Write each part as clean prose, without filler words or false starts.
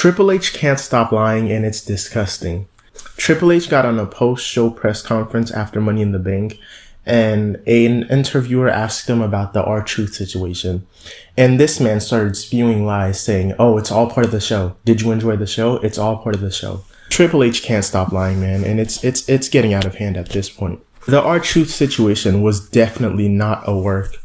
Triple H can't stop lying, and it's disgusting. Triple H got on a post-show press conference after Money in the Bank, and an interviewer asked him about the R-Truth situation. And this man started spewing lies saying, oh, it's all part of the show. Did you enjoy the show? It's all part of the show. Triple H can't stop lying, man, and it's getting out of hand at this point. The R-Truth situation was definitely not a work.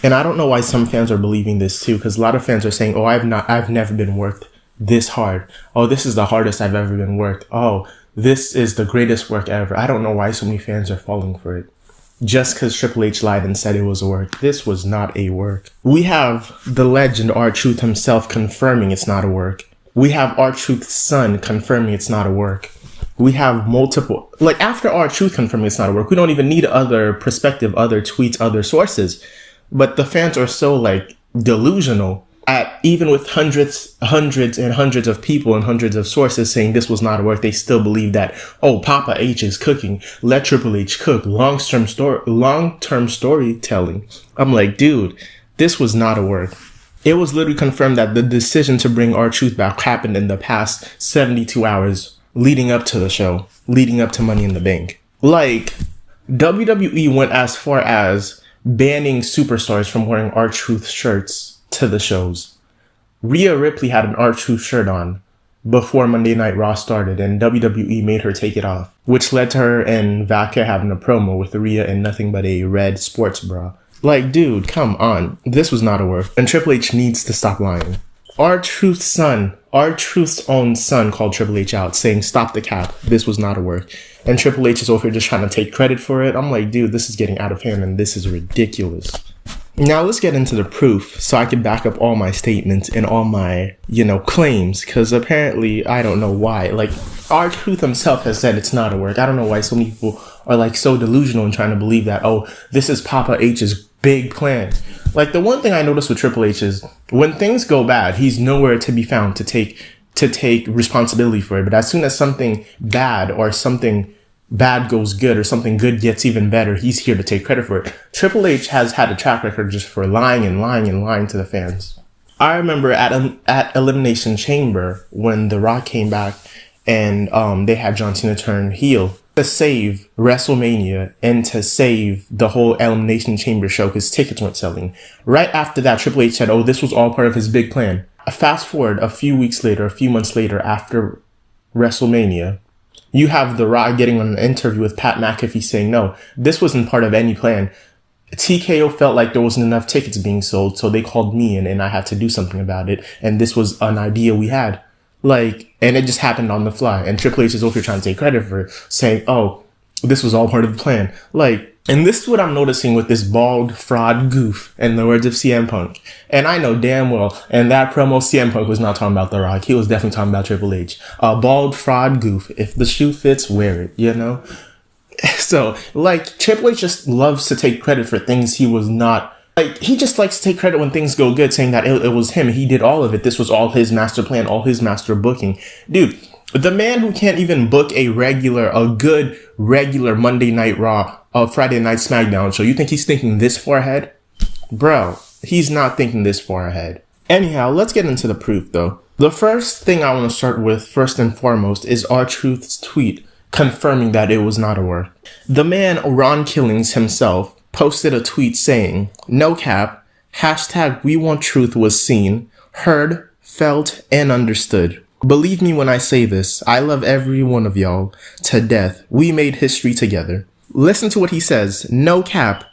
And I don't know why some fans are believing this too, because a lot of fans are saying, oh, I've never been worked this hard. Oh, this is the hardest I've ever been worked. Oh, this is the greatest work ever. I don't know why so many fans are falling for it. Just because Triple H lied and said it was a work. This was not a work. We have the legend R-Truth himself confirming it's not a work. We have R-Truth's son confirming it's not a work. We have multiple, like after R-Truth confirming it's not a work, we don't even need other perspective, other tweets, other sources. But the fans are so like delusional at even with hundreds and hundreds of people and hundreds of sources saying this was not a work, they still believe that, oh, Papa H is cooking. Let Triple H cook. Long-term storytelling. I'm like, dude, this was not a work. It was literally confirmed that the decision to bring R-Truth back happened in the past 72 hours leading up to the show, leading up to Money in the Bank. Like, WWE went as far as banning superstars from wearing R-Truth shirts to the shows. Rhea Ripley had an R-Truth shirt on before Monday Night Raw started, and WWE made her take it off, which led to her and Vaca having a promo with Rhea in nothing but a red sports bra. Like, dude, come on. This was not a work. And Triple H needs to stop lying. R-Truth's own son called Triple H out saying, stop the cap. This was not a work. And Triple H is over here just trying to take credit for it. I'm like, dude, this is getting out of hand and this is ridiculous. Now let's get into the proof so I can back up all my statements and all my, claims. Because apparently, I don't know why. Like, R-Truth himself has said it's not a work. I don't know why so many people are like so delusional and trying to believe that, oh, this is Papa H's big plan. Like, the one thing I noticed with Triple H is when things go bad, he's nowhere to be found to take responsibility for it. But as soon as something bad or something bad goes good or something good gets even better, he's here to take credit for it. Triple H has had a track record just for lying and lying and lying to the fans. I remember at Elimination Chamber when The Rock came back and they had John Cena turn heel to save WrestleMania and to save the whole Elimination Chamber show because tickets weren't selling. Right after that, Triple H said, oh, this was all part of his big plan. Fast forward a few months later after WrestleMania, you have The Rock getting on an interview with Pat McAfee saying, no, this wasn't part of any plan. TKO felt like there wasn't enough tickets being sold, so they called me in and I had to do something about it. And this was an idea we had. Like, and it just happened on the fly. And Triple H is over here trying to take credit for it, saying, oh, this was all part of the plan. Like, and this is what I'm noticing with this bald fraud goof, in the words of CM Punk. And I know damn well, in that promo, CM Punk was not talking about The Rock. He was definitely talking about Triple H. A bald fraud goof. If the shoe fits, wear it, So, like, Triple H just loves to take credit for things he was not. Like, he just likes to take credit when things go good, saying that it was him. He did all of it. This was all his master plan, all his master booking. Dude, the man who can't even book a good regular Monday Night Raw, Friday Night SmackDown show, you think he's thinking this far ahead? Bro, he's not thinking this far ahead. Anyhow, let's get into the proof, though. The first thing I want to start with, first and foremost, is R-Truth's tweet confirming that it was not a work. The man, Ron Killings himself, posted a tweet saying, no cap, #We Want Truth was seen, heard, felt, and understood. Believe me when I say this, I love every one of y'all to death. We made history together. Listen to what he says. No cap,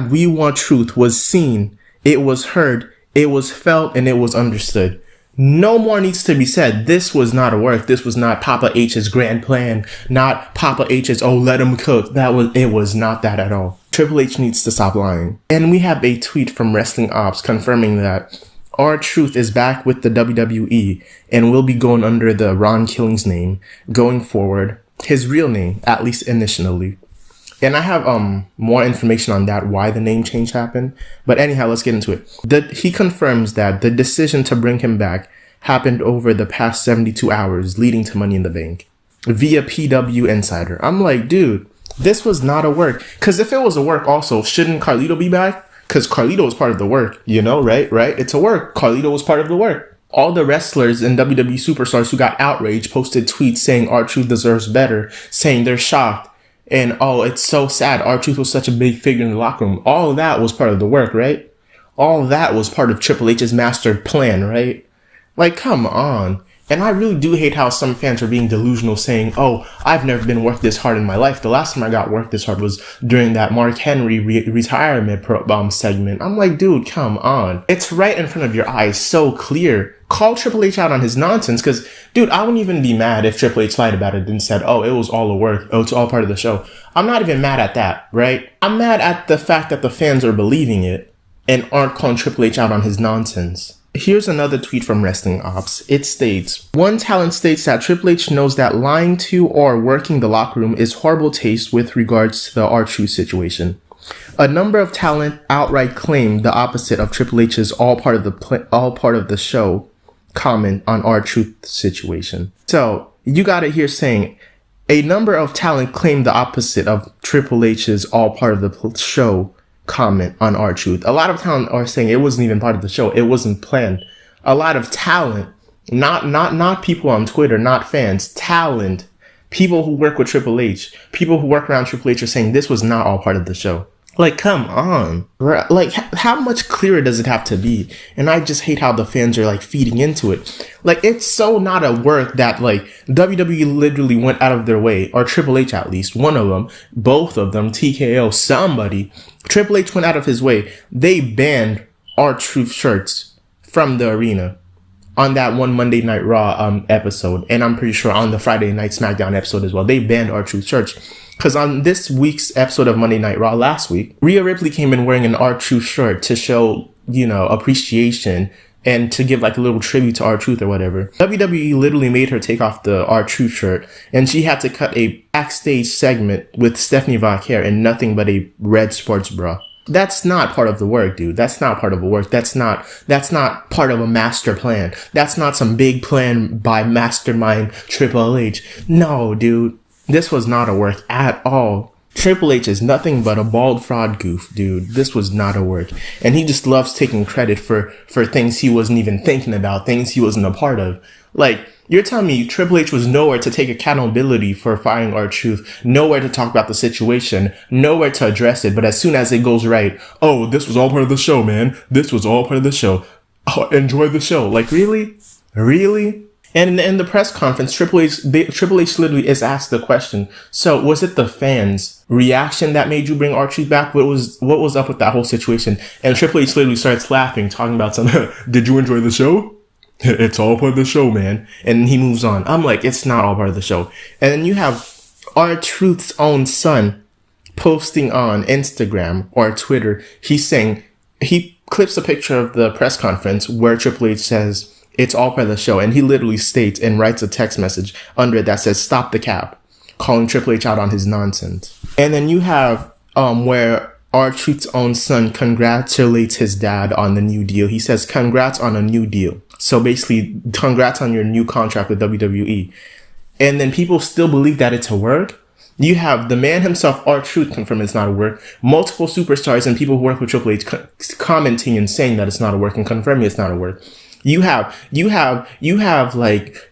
#We Want Truth was seen, it was heard, it was felt, and it was understood. No more needs to be said. This was not a work. This was not Papa H's grand plan. Not Papa H's, oh, let him cook. It was not that at all. Triple H needs to stop lying. And we have a tweet from Wrestling Ops confirming that R-Truth is back with the WWE and will be going under the Ron Killings name going forward. His real name, at least initially. And I have more information on that, why the name change happened. But anyhow, let's get into it. He confirms that the decision to bring him back happened over the past 72 hours leading to Money in the Bank via PW Insider. I'm like, dude, this was not a work. Because if it was a work also, shouldn't Carlito be back? Because Carlito was part of the work, right? It's a work. Carlito was part of the work. All the wrestlers and WWE superstars who got outraged posted tweets saying R-Truth deserves better, saying they're shocked. And, oh, it's so sad. R-Truth was such a big figure in the locker room. All of that was part of the work, right? All of that was part of Triple H's master plan, right? Like, come on. And I really do hate how some fans are being delusional saying, oh, I've never been worked this hard in my life. The last time I got worked this hard was during that Mark Henry retirement segment. I'm like, dude, come on. It's right in front of your eyes, so clear. Call Triple H out on his nonsense, because, dude, I wouldn't even be mad if Triple H lied about it and said, oh, it was all a work. Oh, it's all part of the show. I'm not even mad at that, right? I'm mad at the fact that the fans are believing it and aren't calling Triple H out on his nonsense. Here's another tweet from Wrestling Ops. It states, one talent states that Triple H knows that lying to or working the locker room is horrible taste with regards to the R-Truth situation. A number of talent outright claimed the opposite of Triple H's all part of the show comment on R-Truth situation. So you got it here saying a number of talent claimed the opposite of Triple H's all part of the show comment on R-Truth. A lot of talent are saying it wasn't even part of the show. It wasn't planned. A lot of talent, not people on Twitter, not fans, talent, people who work with Triple H, people who work around Triple H are saying this was not all part of the show. Like, come on. Like, how much clearer does it have to be? And I just hate how the fans are, like, feeding into it. Like, it's so not a work that, like, WWE literally went out of their way, or Triple H at least, one of them, both of them, TKO, somebody. Triple H went out of his way. They banned R-Truth shirts from the arena on that one Monday Night Raw episode. And I'm pretty sure on the Friday Night SmackDown episode as well. They banned R-Truth shirts. Because on this week's episode of Monday Night Raw last week, Rhea Ripley came in wearing an R-Truth shirt to show, appreciation and to give like a little tribute to R-Truth or whatever. WWE literally made her take off the R-Truth shirt, and she had to cut a backstage segment with Stephanie Vaquer in nothing but a red sports bra. That's not part of the work, dude. That's not part of the work. That's not part of a master plan. That's not some big plan by mastermind Triple H. No, dude. This was not a work at all. Triple H is nothing but a bald fraud goof, dude. This was not a work. And he just loves taking credit for things he wasn't even thinking about, things he wasn't a part of. Like, you're telling me Triple H was nowhere to take accountability for firing R-Truth, nowhere to talk about the situation, nowhere to address it, but as soon as it goes right, oh, this was all part of the show, man. This was all part of the show. Oh, enjoy the show. Like, really? Really? And in the press conference, Triple H literally is asked the question, so was it the fans' reaction that made you bring R-Truth back? What was up with that whole situation? And Triple H literally starts laughing, talking about something. Did you enjoy the show? It's all part of the show, man. And he moves on. I'm like, it's not all part of the show. And then you have R-Truth's own son posting on Instagram or Twitter. He clips a picture of the press conference where Triple H says, it's all part of the show. And he literally states and writes a text message under it that says, stop the cap, calling Triple H out on his nonsense. And then you have where R-Truth's own son congratulates his dad on the new deal. He says, congrats on a new deal. So basically, congrats on your new contract with WWE. And then people still believe that it's a work. You have the man himself, R-Truth, confirm it's not a work. Multiple superstars and people who work with Triple H commenting and saying that it's not a work and confirming it's not a work. You have like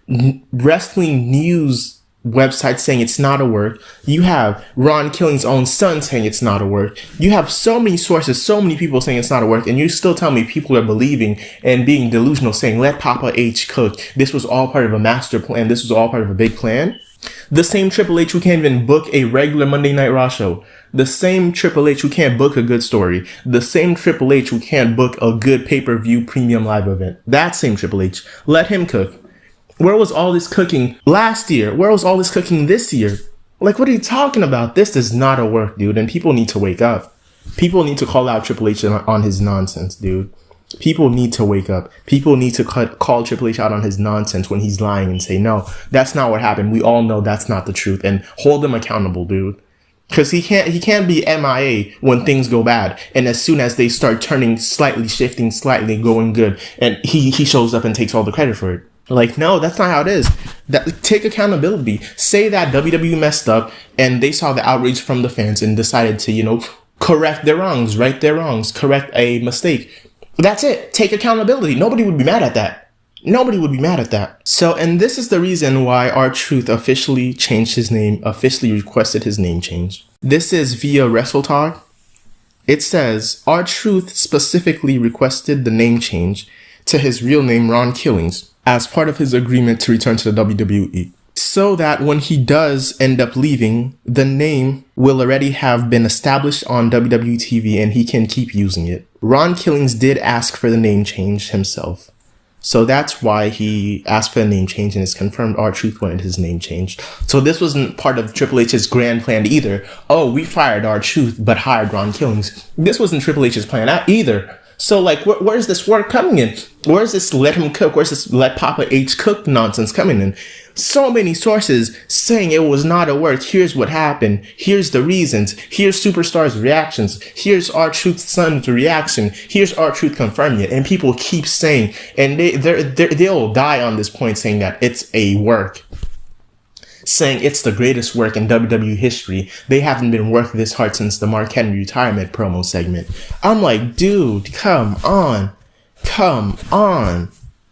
wrestling news websites saying it's not a work. You have Ron Killing's own son saying it's not a work. You have so many sources, so many people saying it's not a work, and you still tell me people are believing and being delusional, saying let Papa H cook. This was all part of a master plan. This was all part of a big plan. The same Triple H who can't even book a regular Monday Night Raw show. The same Triple H who can't book a good story. The same Triple H who can't book a good pay-per-view premium live event. That same Triple H. Let him cook. Where was all this cooking last year? Where was all this cooking this year? Like, what are you talking about? This is not a work, dude. And people need to wake up. People need to call out Triple H on his nonsense, dude. People need to wake up. People need to call Triple H out on his nonsense when he's lying and say, no, that's not what happened. We all know that's not the truth, and hold him accountable, dude. Cause he can't be MIA when things go bad. And as soon as they start turning slightly, shifting slightly, going good, and he shows up and takes all the credit for it. Like, no, that's not how it is. Take accountability. Say that WWE messed up and they saw the outrage from the fans and decided to, correct their wrongs, right their wrongs, correct a mistake. That's it. Take accountability. Nobody would be mad at that. Nobody would be mad at that. So, and this is the reason why R-Truth officially changed his name, officially requested his name change. This is via WrestleTalk. It says, R-Truth specifically requested the name change to his real name, Ron Killings, as part of his agreement to return to the WWE. So that when he does end up leaving, the name will already have been established on WWE TV and he can keep using it. Ron Killings did ask for the name change himself. So that's why he asked for a name change, and it's confirmed R-Truth wanted his name changed. So this wasn't part of Triple H's grand plan either. Oh, we fired R-Truth but hired Ron Killings. This wasn't Triple H's plan either. So like, where's this work coming in? Where's this let him cook? Where's this let Papa H cook nonsense coming in? So many sources saying it was not a work. Here's what happened. Here's the reasons. Here's Superstar's reactions. Here's R-Truth's son's reaction. Here's R-Truth confirming it. And people keep saying, and they'll die on this point saying that it's a work. Saying it's the greatest work in WWE history. They haven't been worked this hard since the Mark Henry retirement promo segment. I'm like, dude, come on. Come on.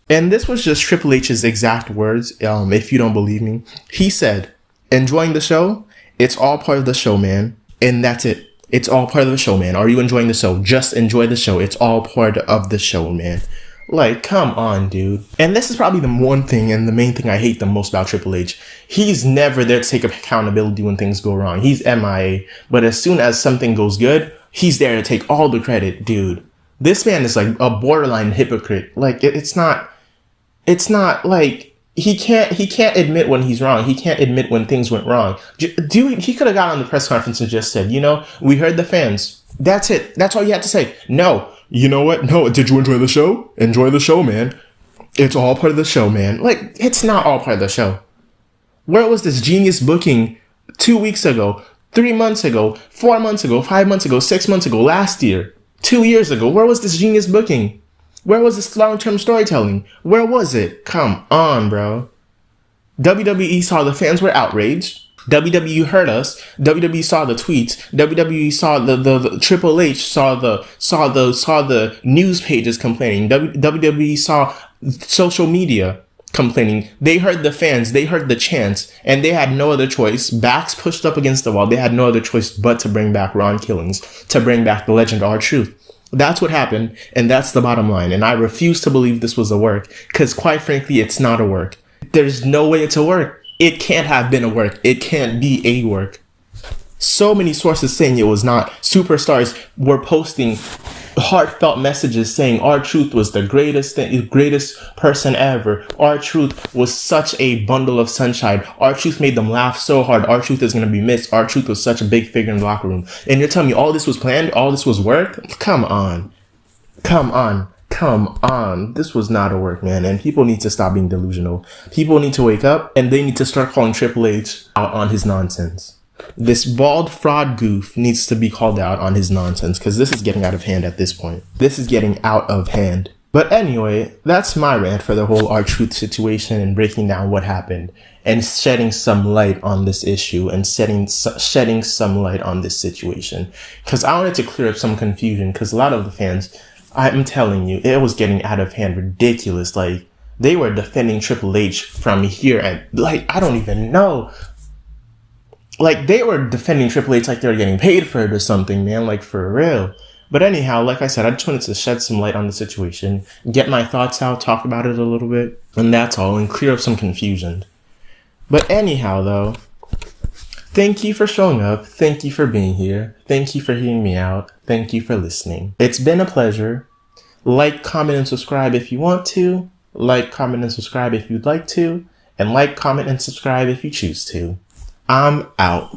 And this was just Triple H's exact words, if you don't believe me. He said, enjoying the show? It's all part of the show, man. And that's it. It's all part of the show, man. Are you enjoying the show? Just enjoy the show. It's all part of the show, man. Like, come on, dude. And this is probably the one thing and the main thing I hate the most about Triple H. He's never there to take accountability when things go wrong. He's MIA. But as soon as something goes good, he's there to take all the credit, dude. This man is like a borderline hypocrite. Like, it's not like he can't admit when he's wrong. He can't admit when things went wrong. Dude, he could have got on the press conference and just said, we heard the fans. That's it. That's all you had to say. No. You know what? No, did you enjoy the show? Enjoy the show, man. It's all part of the show, man. Like, it's not all part of the show. Where was this genius booking 2 weeks ago, 3 months ago, 4 months ago, 5 months ago, 6 months ago, last year, 2 years ago? Where was this genius booking? Where was this long-term storytelling? Where was it? Come on, bro. WWE saw the fans were outraged. WWE heard us. WWE saw the tweets. WWE saw the Triple H saw the news pages complaining. WWE saw social media complaining. They heard the fans. They heard the chants, and they had no other choice. Backs pushed up against the wall. They had no other choice but to bring back Ron Killings, to bring back the legend R-Truth. That's what happened, and that's the bottom line. And I refuse to believe this was a work, because quite frankly, it's not a work. There's no way it's a work. It can't have been a work. It can't be a work. So many sources saying it was not. Superstars were posting heartfelt messages saying R-Truth was the greatest person ever. R-Truth was such a bundle of sunshine. R-Truth made them laugh so hard. R-Truth is going to be missed. R-Truth was such a big figure in the locker room. And you're telling me all this was planned? All this was work? Come on. Come on. Come on. This was not a work, man. And people need to stop being delusional. People need to wake up and they need to start calling Triple H out on his nonsense. This bald fraud goof needs to be called out on his nonsense because this is getting out of hand at this point. This is getting out of hand. But anyway, that's my rant for the whole R-Truth situation and breaking down what happened and shedding some light on this issue and shedding some light on this situation. Because I wanted to clear up some confusion because a lot of the fans, I'm telling you, it was getting out of hand, ridiculous. Like, they were defending Triple H from here and, like, I don't even know. Like, they were defending Triple H like they were getting paid for it or something, man. Like, for real. But anyhow, like I said, I just wanted to shed some light on the situation, get my thoughts out, talk about it a little bit, and that's all, and clear up some confusion. But anyhow, though, thank you for showing up. Thank you for being here. Thank you for hearing me out. Thank you for listening. It's been a pleasure. Like, comment, and subscribe if you want to. Like, comment, and subscribe if you'd like to. And like, comment, and subscribe if you choose to. I'm out.